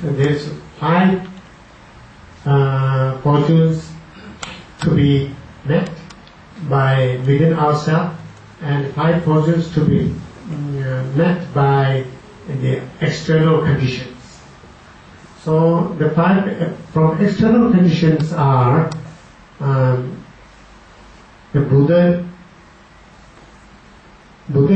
there's 5 fortunes to be met by within ourselves, and 5 fortunes to be met by the external conditions. So the 5 from external conditions are the Buddha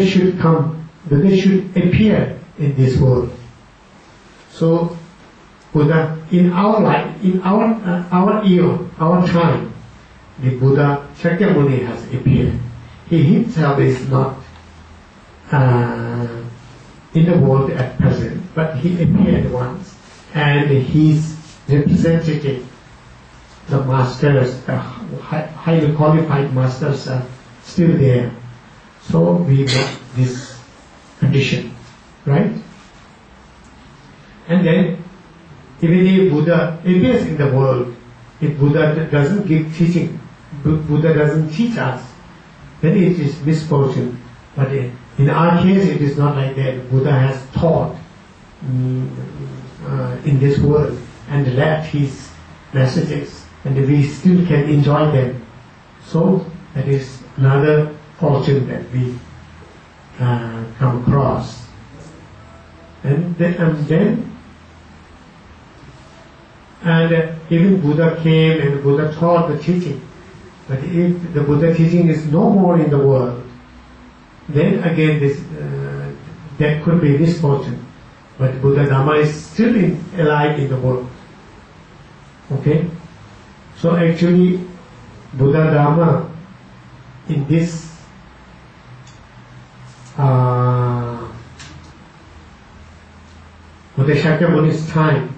should come, Buddha should appear in this world. So Buddha, in our life, in our eon, our time, the Buddha Shakyamuni has appeared. He himself is not in the world at present, but he appeared once, and his representative, the masters, the highly qualified masters, are still there. So we got this condition, right? And then, even if Buddha appears in the world, if Buddha doesn't give teaching, Buddha doesn't teach us, then it is misfortune. But in our case, it is not like that. Buddha has taught in this world and left his messages, and we still can enjoy them. So that is another fortune that we come across. And even Buddha came and Buddha taught the teaching. But if the Buddha teaching is no more in the world, then again that could be misfortune. But Buddha Dharma is still alive in the world. Okay? So actually, Buddha Dharma in this Buddha Shakyamuni's time,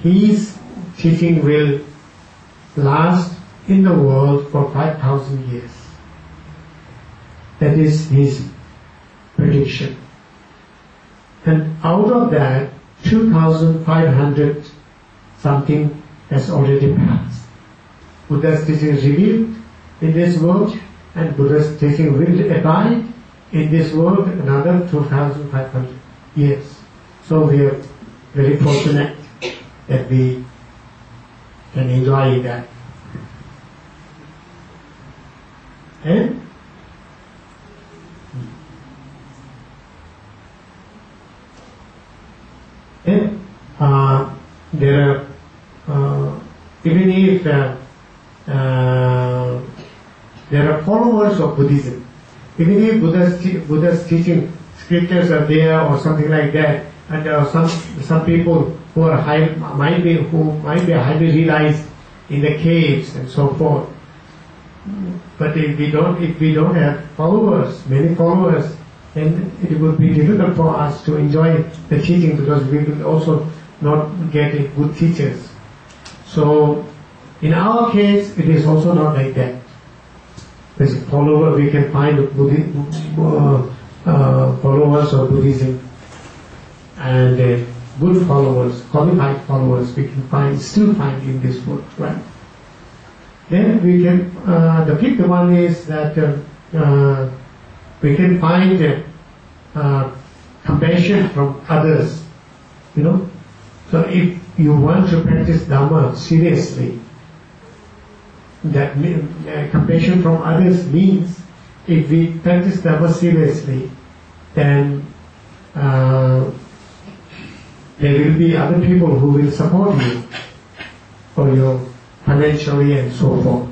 his teaching will last in the world for 5,000 years. That is his prediction. And out of that, 2,500 something has already passed. Buddha's teaching is revealed in this world, and Buddha's teaching will abide in this world another 2,500 years. So we are very fortunate that we can enjoy that. And there are, even if there are followers of Buddhism, even if Buddha's teaching scriptures are there or something like that, and there are some people who are might be highly realized in the caves and so forth. But if we don't have followers, many followers, then it would be difficult for us to enjoy the teaching, because we will also not get good teachers. So in our case, it is also not like that. As a follower, we can find followers of Buddhism, and good followers, qualified followers, we can still find in this world, right? Then we can, the fifth one is that we can find compassion from others, you know. So if you want to practice Dharma seriously, that compassion from others means if we practice Dharma seriously, then there will be other people who will support you for your financially and so forth,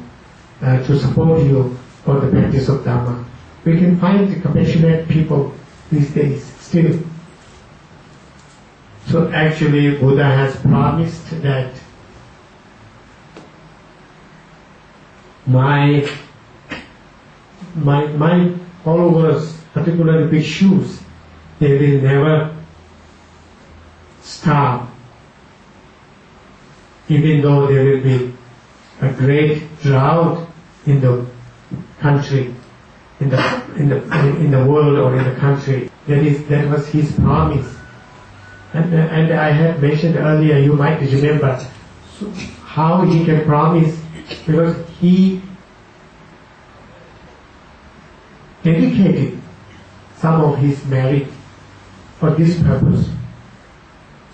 to support you for the practice of Dharma. We can find compassionate people these days still. So actually Buddha has promised that my followers, particularly bhikshus, they will never starve, even though there will be a great drought in the country, in the world or in the country. That was his promise. And I had mentioned earlier, you might remember, how he can promise, because he dedicated some of his merit for this purpose,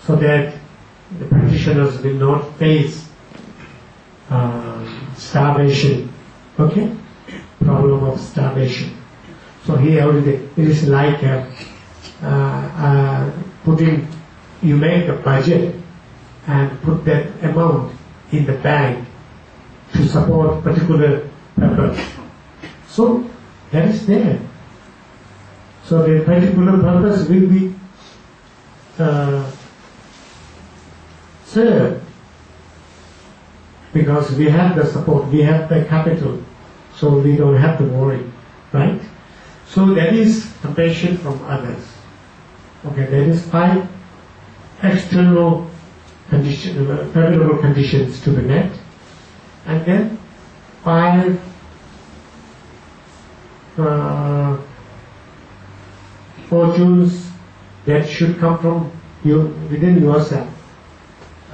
so that the practitioners will not face starvation. Okay? Problem of starvation. So here it is like putting, you make a budget and put that amount in the bank to support particular purpose. So that is there. So the particular purpose will be served because we have the support, we have the capital, so we don't have to worry, right? So that is compassion from others. Okay, that is 5 external favorable conditions to be met, and then 5 fortunes that should come from you within yourself,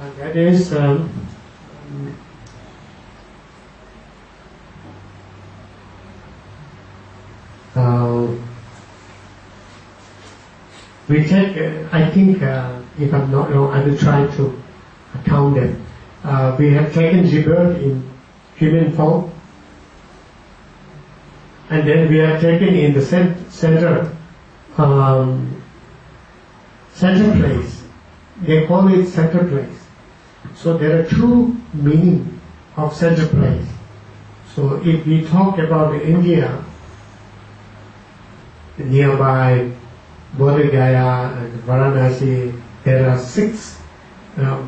and that is we take, I think, if I'm not wrong, I will try to count them. We have taken rebirth in human form, and then we are taken in the center place. They call it center place. So there are 2 meanings of center place. So if we talk about India, nearby Bodh Gaya and Varanasi, there are 6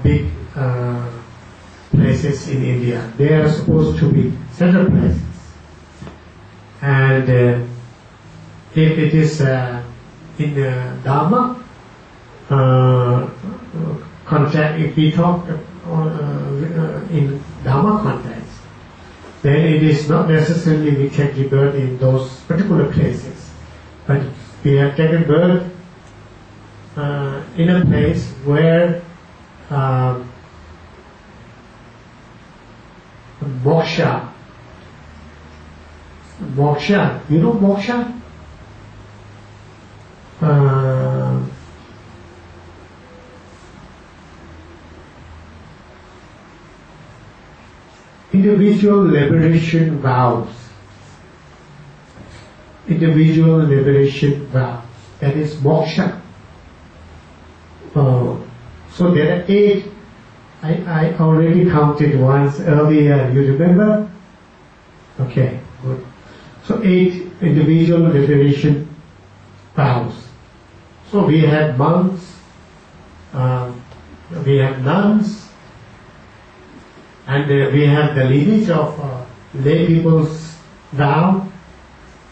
big places in India. They are supposed to be center places. And if it is in Dharma context, if we talk in Dharma context, then it is not necessarily we take rebirth in those particular places, but we have taken birth in a place where moksha, you know moksha? Individual liberation vows. Individual liberation vows. That is moksha. So there are 8. I already counted once earlier. You remember? Okay, good. So 8 individual liberation vows. So we have monks, we have nuns, and we have the lineage of lay people's vow.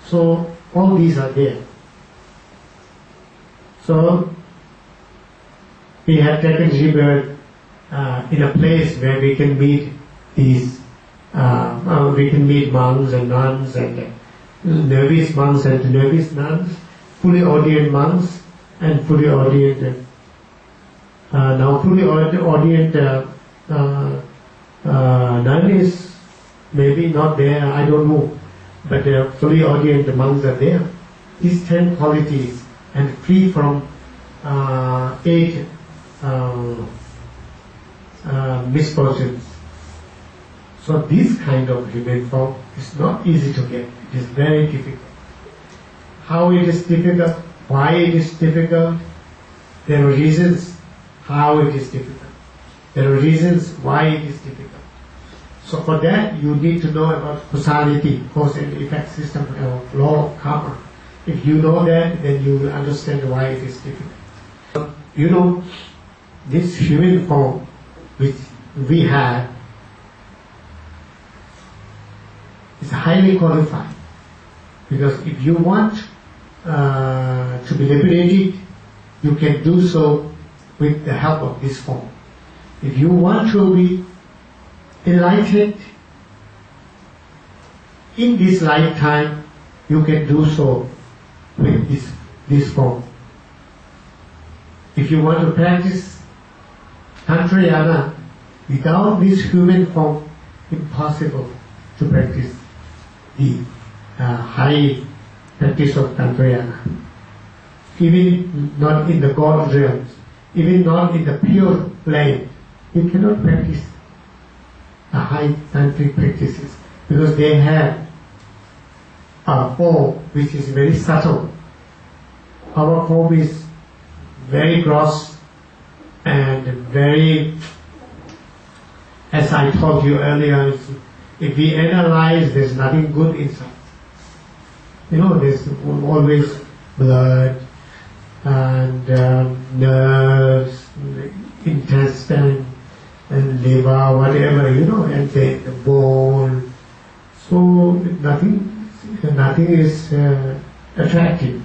So all these are there. So we have taken rebirth in a place where we can meet these, we can meet monks and nuns and novice monks and novice nuns, fully ordained monks and fully ordained. Now fully ordained nun is maybe not there, I don't know, but fully ordained monks are there. These 10 qualities and free from 8 misfortunes. So this kind of human form is not easy to get. It is very difficult. How it is difficult, why it is difficult, there are reasons how it is difficult. There are reasons why it is difficult. So for that you need to know about causality, cause and effect system, law of karma. If you know that, then you will understand why it is difficult. You know, this human form which we have is highly qualified, because if you want to be liberated, you can do so with the help of this form. If you want to be enlightened in this lifetime, you can do so with this form. If you want to practice tantric without this human form, impossible to practice the high practice of tantric. Even not in the God realms, even not in the pure plane, you cannot practice the high tantric practices because they have a form which is very subtle. Our form is very gross and very, as I told you earlier, if we analyze, there's nothing good inside. There's always blood and nerves, intestine and liver, whatever, and then the bone. So nothing is attractive.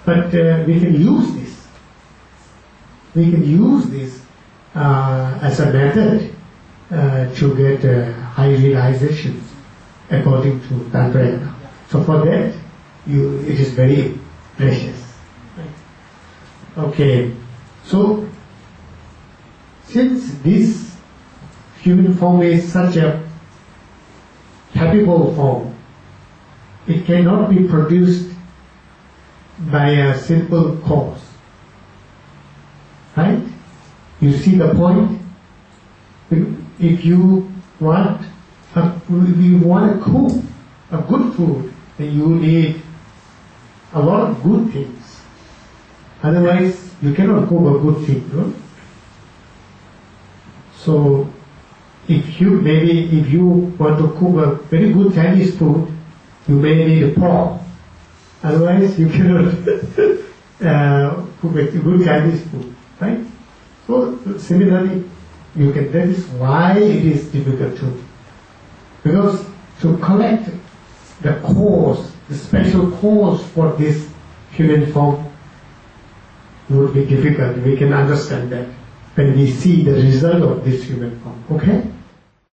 But we can use this. We can use this as a method to get high realizations according to Tantra. So for that, it is very precious. Okay, so since this human form is such a capable form, it cannot be produced by a simple cause. Right? You see the point? If you want to cook a good food, then you need a lot of good things. Otherwise, you cannot cook a good thing, no? So, if you want to cook a very good Chinese food, you may need pork. Otherwise, you cannot cook a good Chinese food, right? So, similarly, that is why it is difficult to, because to collect the cause, the special cause for this human form would be difficult. We can understand that when we see the result of this human form. Okay?